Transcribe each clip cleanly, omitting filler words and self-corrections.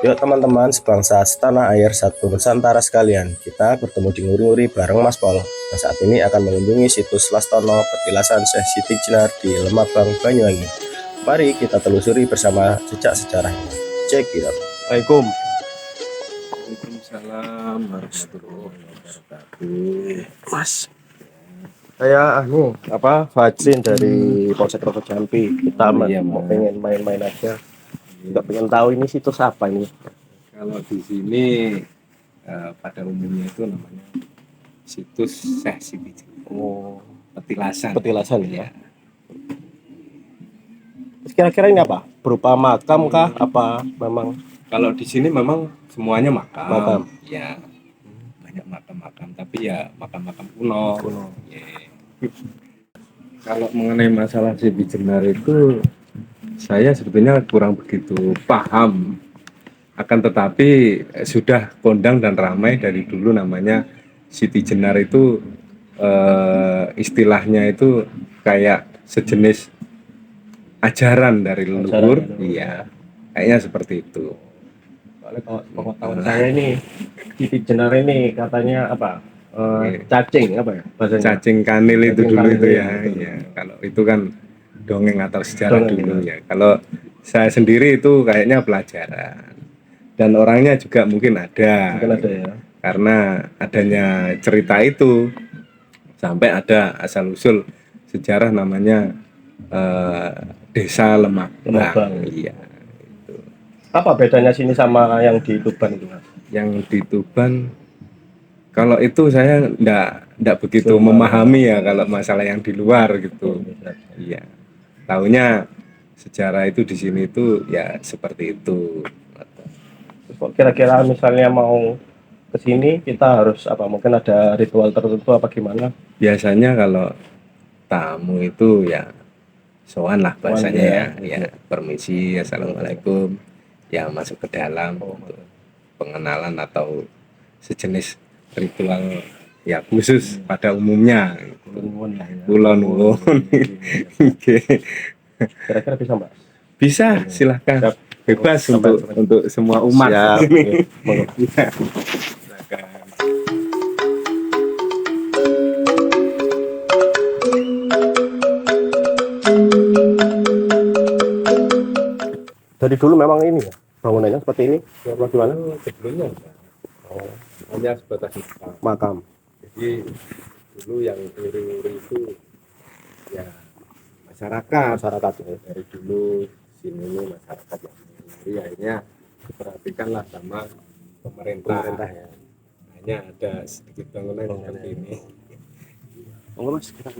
Yuk teman-teman sebangsa setanah air satu Nusantara sekalian, kita bertemu di nguri-nguri bareng Mas Pol yang saat ini akan mengunjungi situs Lastono Petilasan Syekh Siti Jenar di Lemabang, Banyuwangi. Mari kita telusuri bersama jejak sejarahnya. Check it out. Assalamualaikum. Waalaikumsalam warahmatullahi wabarakatuh. Mas, saya Fajrin dari Polsek Rogo Jambi. Kita Iya, mau Mas. pengen main-main aja. Nggak pengen tahu ini situs apa ini. Kalau di sini pada umumnya itu namanya situs Syekh Siti Jenar. Oh, Petilasan. petilasan ya. Kira-kira ini apa? Berupa makam kah? Apa memang Kalau di sini memang semuanya makam. Makam. Ya, banyak makam-makam, tapi ya makam-makam kuno. kuno? Ya. Kalau mengenai masalah Siti Jenar itu saya sebetulnya kurang begitu paham. Akan tetapi sudah kondang dan ramai dari dulu namanya Siti Jenar itu istilahnya itu kayak sejenis ajaran dari leluhur. Ajaran. Iya, kayaknya seperti itu. Soalnya kalau pengetahuan saya ini Siti Jenar ini katanya apa? Oke. Cacing apa ya bahasanya? Cacing kanil itu Cacing dulu kanil, itu ya. ya, betul. Iya, kalau itu kan dongeng atau sejarah Dongeng, dulu ya. ya. Kalau saya sendiri itu kayaknya pelajaran. Dan orangnya juga mungkin ada. Mungkin ada ya. Karena adanya cerita itu sampai ada asal usul sejarah namanya Desa Lemabang. Lemabang. Iya. Apa bedanya sini sama yang di Tuban itu, Mas? Yang di Tuban, kalau itu saya ndak begitu Cuma- memahami ya kalau masalah yang di luar gitu. Iya. Taunya sejarah itu di sini itu ya seperti itu. Kok kira-kira misalnya mau ke sini kita harus apa? Mungkin ada ritual tertentu apa gimana? Biasanya kalau tamu itu ya sowan lah bahasanya Sowan, ya permisi, assalamualaikum, ya masuk ke dalam untuk pengenalan atau sejenis ritual ya khusus pada umumnya. Nuwun lah ya. Kula nuwun. Oke. Kira-kira bisa, Mbak? Bisa, silahkan. Siap. Bebas Sampai- untuk semua umat. Siap. Ini. Monggo. Ya. Silakan. Dari dulu memang ini ya, bangunannya seperti ini. Apa gimana? Sebelumnya hanya sebatas makam. Makam. Jadi dulu yang uri-uri itu ya masyarakat ya. Dari dulu sini ini masyarakat yang uri, akhirnya diperhatikanlah sama pemerintah ya. hanya ada sedikit bangunan seperti ini. Monggo Mas, kita.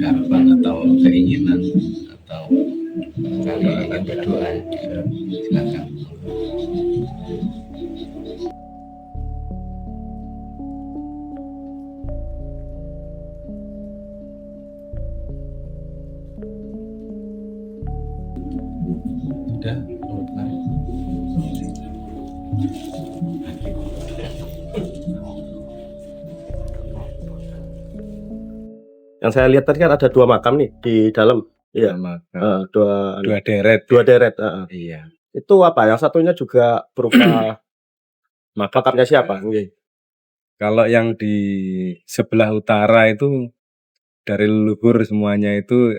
harapan atau keinginan atau Kalau ingin berdoa, silakan. Sudah, Yang saya lihat tadi kan ada 2 makam nih di dalam. Iya. Makam. Dua Dua deret. deret. Iya. Itu apa? Yang satunya juga berupa makamnya siapa? Nggih. Kalau yang di sebelah utara itu dari leluhur semuanya itu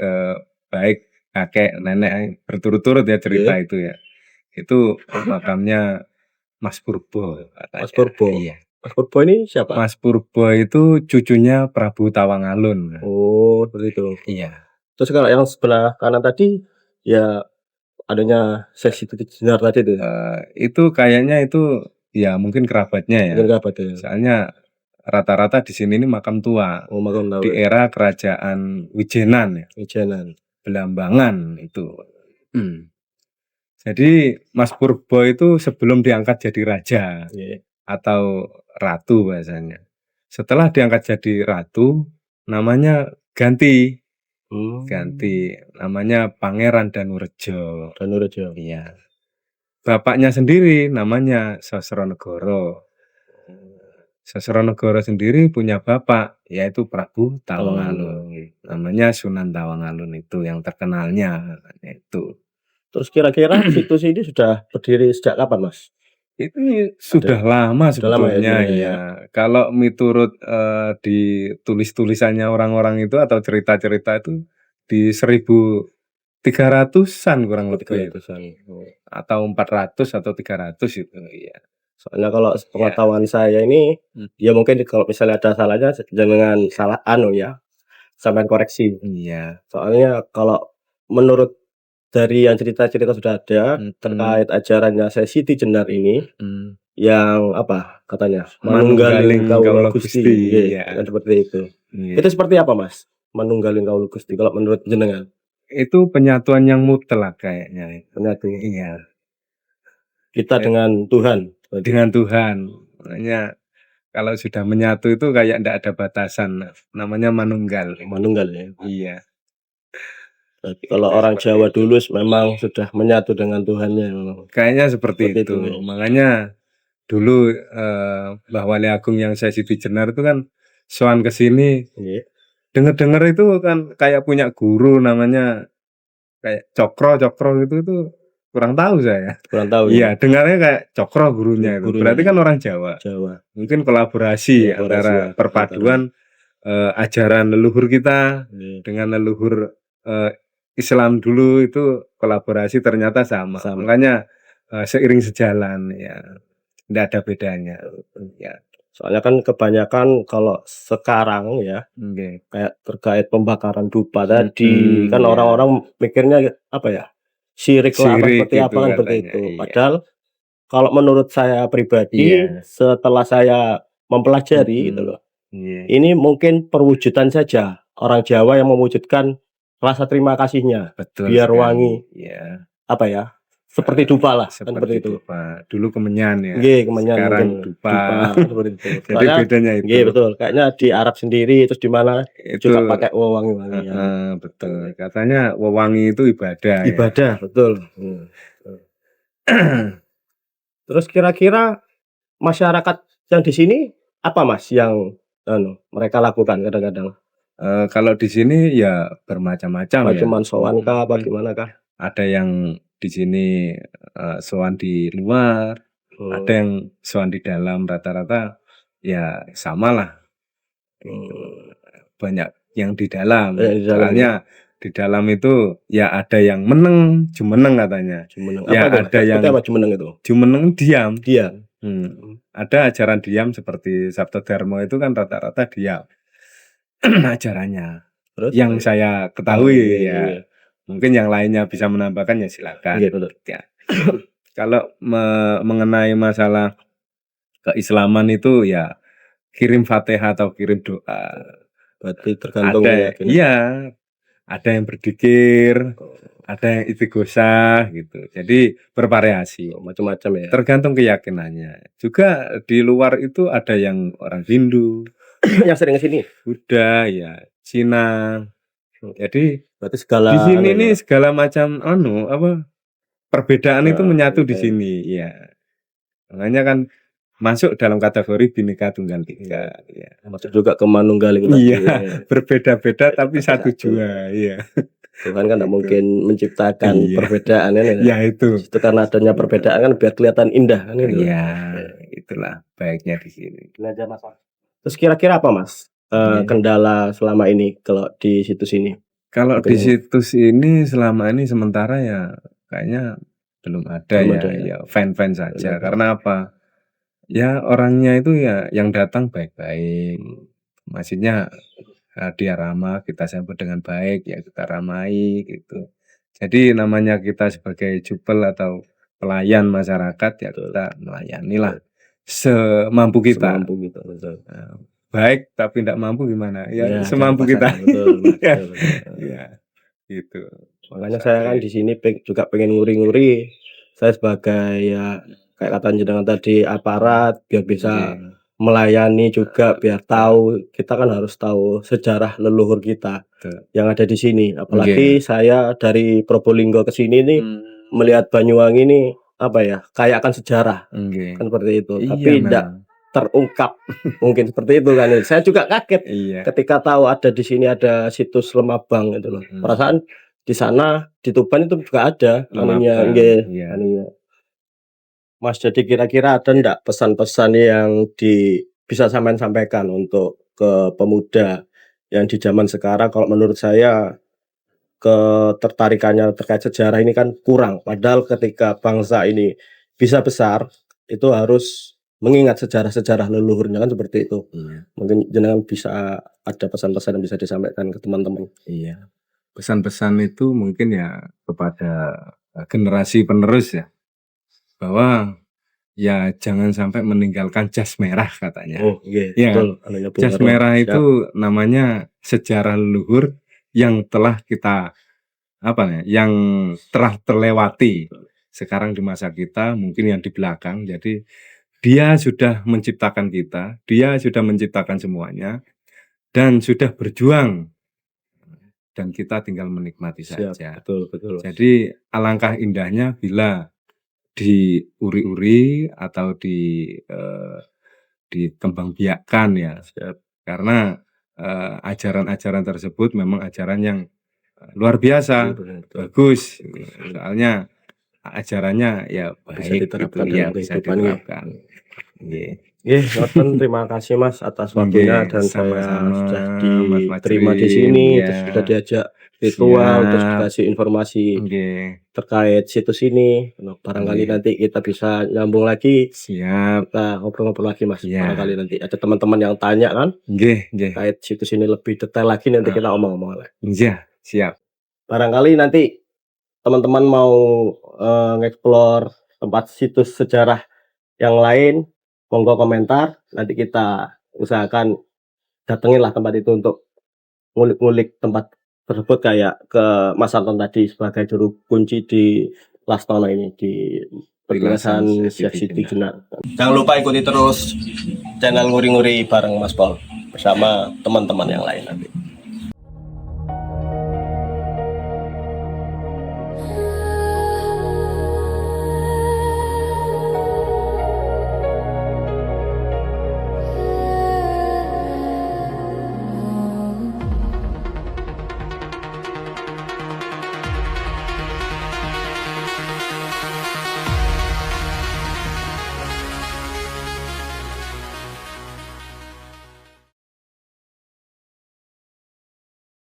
baik kakek, nenek berturut-turut ya cerita Nggih. itu ya. Itu makamnya Mas Purbo katanya. Mas Purbo. Iya. Mas Purbo ini siapa? Mas Purbo itu cucunya Prabu Tawangalun. Oh, seperti itu. Iya. Terus kalau yang sebelah kanan tadi ya adanya Syekh Siti Jenar tadi itu. Itu kayaknya itu ya mungkin kerabatnya ya. Mungkin kerabat ya. Soalnya rata-rata di sini ini makam tua. Oh, makam tua. Di era kerajaan Wijenan ya. Wijenan. Belambangan itu. Jadi Mas Purbo itu sebelum diangkat jadi raja atau ratu bahasanya. Setelah diangkat jadi ratu, namanya ganti. Ganti namanya Pangeran Danurejo. Danurejo. Iya. Bapaknya sendiri namanya Sosronegoro. Sosronegoro sendiri punya bapak yaitu Prabu Tawangalun. Namanya Sunan Tawangalun itu yang terkenalnya itu. Terus kira-kira situs ini sudah berdiri sejak kapan, Mas? Itu sudah lama sebetulnya ya. Kalau miturut di tulis-tulisannya orang-orang itu atau cerita-cerita itu di 1300-an kurang lebih. 1300-an. Atau 400 atau 300 itu ya. Soalnya kalau pengetahuan saya ini ya mungkin kalau misalnya ada salahnya jangan salah ya. Sampean koreksi. Iya. Soalnya kalau menurut dari yang cerita-cerita sudah ada terkait ajarannya Syekh Siti Jenar ini yang apa katanya manunggaling kawula Gusti. Kan seperti itu. Itu seperti apa, Mas? Manunggaling kawula Gusti kalau menurut jenengan? Itu penyatuan yang mutlak kayaknya. Penyatu. Iya. Kita dengan Tuhan. Dengan Tuhan. Makanya kalau sudah menyatu itu kayak ndak ada batasan. Namanya manunggal. Manunggal ya. Iya. Kalau orang Jawa dulu memang sudah menyatu dengan Tuhannya memang. Kayaknya seperti itu. Makanya dulu Mbah Wali Agung yang Syekh Siti Jenar itu kan sowan ke sini. Dengar-dengar itu kan kayak punya guru namanya kayak Cokro itu kurang tahu saya. Kurang tahu. Iya, dengarnya kayak Cokro gurunya itu. Berarti kan orang Jawa. Mungkin kolaborasi antara perpaduan ajaran leluhur kita dengan leluhur Islam dulu itu kolaborasi ternyata sama. Makanya seiring sejalan ya. Nggak ada bedanya. Ya. Soalnya kan kebanyakan kalau sekarang ya kayak terkait pembakaran dupa tadi kan orang-orang mikirnya apa ya? Syirik lah seperti apa kan seperti itu. Padahal kalau menurut saya pribadi setelah saya mempelajari gitu loh. Ini mungkin perwujudan saja orang Jawa yang mewujudkan rasa terima kasihnya. Betul biar sekali. wangi. Apa ya? Seperti dupa lah kan seperti itu. Dupa. Dulu kemenyan ya. Kemenyan. Sekarang dupa. Seperti itu. Jadi bedanya itu. Betul. Kayaknya di Arab sendiri terus di mana itu juga pakai wewangi-wangi. Betul. Katanya wewangi itu ibadah. Ibadah, ya? Betul. Terus kira-kira masyarakat yang di sini apa, Mas, yang mereka lakukan kadang-kadang? Kalau di sini ya bermacam-macam ya. Cuman sowan kah apa gimana kah? Ada yang di sini sowan di luar, ada yang sowan di dalam, rata-rata ya sama lah. Banyak yang di dalam. Soalnya di dalam itu ya ada yang meneng, jumeneng katanya. Ya ada yang apa jumeneng itu? Jumeneng diam. Diam. Ada ajaran diam seperti Sabto Dharma itu kan rata-rata diam. Ajarannya. Terus? Yang saya ketahui ya. Mungkin yang lainnya bisa menambahkan ya silakan. Ya. Kalau mengenai masalah keislaman itu ya kirim Fatihah atau kirim doa. Berarti tergantung ada yang berzikir, ada yang istighosah gitu. Jadi bervariasi. Macam-macam ya. Tergantung keyakinannya. Juga di luar itu ada yang orang Hindu, Yang sering ke sini. Buddha, ya, Cina. Jadi Berarti segala di sini anu nih ya. segala macam perbedaan itu menyatu di Oke. sini, ya. Makanya kan masuk dalam kategori Bhinneka Tunggal Ika, ya. Masuk juga ke Manunggaling tadi. Iya, Ya. berbeda-beda tapi satu Satu. jua, iya. Tuhan kan tidak Gitu. mungkin menciptakan Iya. perbedaan kan ya. Ya itu. Itu karena adanya perbedaan kan biar kelihatan indah kan itu. Iya, itulah baiknya di sini. Terus kira-kira apa Mas Iya. kendala selama ini kalau di situs ini? Kalau di Oke. situs ini selama ini sementara ya kayaknya belum ada Belum ya, ada ya. ya fan-fan saja. Belum ada. Karena apa? Ya orangnya itu ya yang datang baik-baik. Maksudnya dia ramah, kita sambut dengan baik, ya kita ramai gitu. Jadi namanya kita sebagai jupel atau pelayan masyarakat ya kita melayani lah semampu kita. Semampu gitu. Betul. Nah, baik tapi tidak mampu gimana? Ya, Ya, semampu cari kita. pasangan, betul, Mas, Ya, betul, betul. ya, gitu. Makanya saya kan di sini juga pengen nguri-nguri. Saya sebagai ya kayak kata jenengan tadi aparat biar bisa Oke. melayani juga biar tahu kita kan harus tahu sejarah leluhur kita Betul. yang ada di sini. Apalagi saya dari Probolinggo ke sini nih melihat Banyuwangi ini apa ya kayak akan sejarah Oke. kan seperti itu. Iya, Tapi tidak terungkap mungkin seperti itu kan. Saya juga kaget Iya. ketika tahu ada di sini ada situs Lemabang itu loh. Perasaan di sana di Tuban itu juga ada anunya, Lemabang, nggih, iya. anunya. Mas, jadi kira-kira ada ndak pesan-pesan yang bisa sampean sampaikan untuk ke pemuda yang di zaman sekarang? Kalau menurut saya ketertarikannya terkait sejarah ini kan kurang. Padahal ketika bangsa ini bisa besar itu harus mengingat sejarah-sejarah leluhurnya kan seperti itu. Iya. Mungkin jenengan bisa ada pesan-pesan yang bisa disampaikan ke teman-teman. Iya. Pesan-pesan itu mungkin ya kepada generasi penerus ya. Bahwa ya jangan sampai meninggalkan jas merah katanya. Oh, iya, Iya kan? betul. Anunya Bung Jas Karno. merah Siap. itu namanya sejarah leluhur yang telah kita yang telah terlewati sekarang di masa kita, mungkin yang di belakang. Jadi dia sudah menciptakan kita, dia sudah menciptakan semuanya dan sudah berjuang dan kita tinggal menikmati Siap, saja. betul, betul. Jadi alangkah indahnya bila diuri-uri atau dikembangbiakkan ya. Siap. Karena ajaran-ajaran tersebut memang ajaran yang luar biasa, Betul. bagus. Soalnya ajarannya ya Bisa baik diterapkan gitu, dalam ya bisa kehidupan, nggih. diterapkan. Nggih. Ngoten, terima kasih Mas atas waktunya Nggih, dan saya sama-sama, sudah Mas diterima di Majrin, sini, ya. terus sudah diajak ritual, terus Siap. dikasih informasi Nggih. terkait situs ini. Barangkali Nggih. nanti kita bisa nyambung lagi, Siap. kita ngobrol-ngobrol lagi Mas. Iya. Barangkali nanti ada teman-teman yang tanya kan Nggih. terkait situs ini lebih detail lagi, nanti kita omong-omong lagi. Iya, siap. Barangkali nanti teman-teman mau nge-explore tempat situs sejarah yang lain, monggo komentar, nanti kita usahakan datenginlah tempat itu untuk ngulik-ngulik tempat tersebut kayak ke Mas Anton tadi sebagai juru kunci di Lastono ini di Petilasan Syekh Sidik Jenar. Jangan lupa ikuti terus channel nguri-nguri bareng Mas Pol bersama teman-teman yang lain nanti.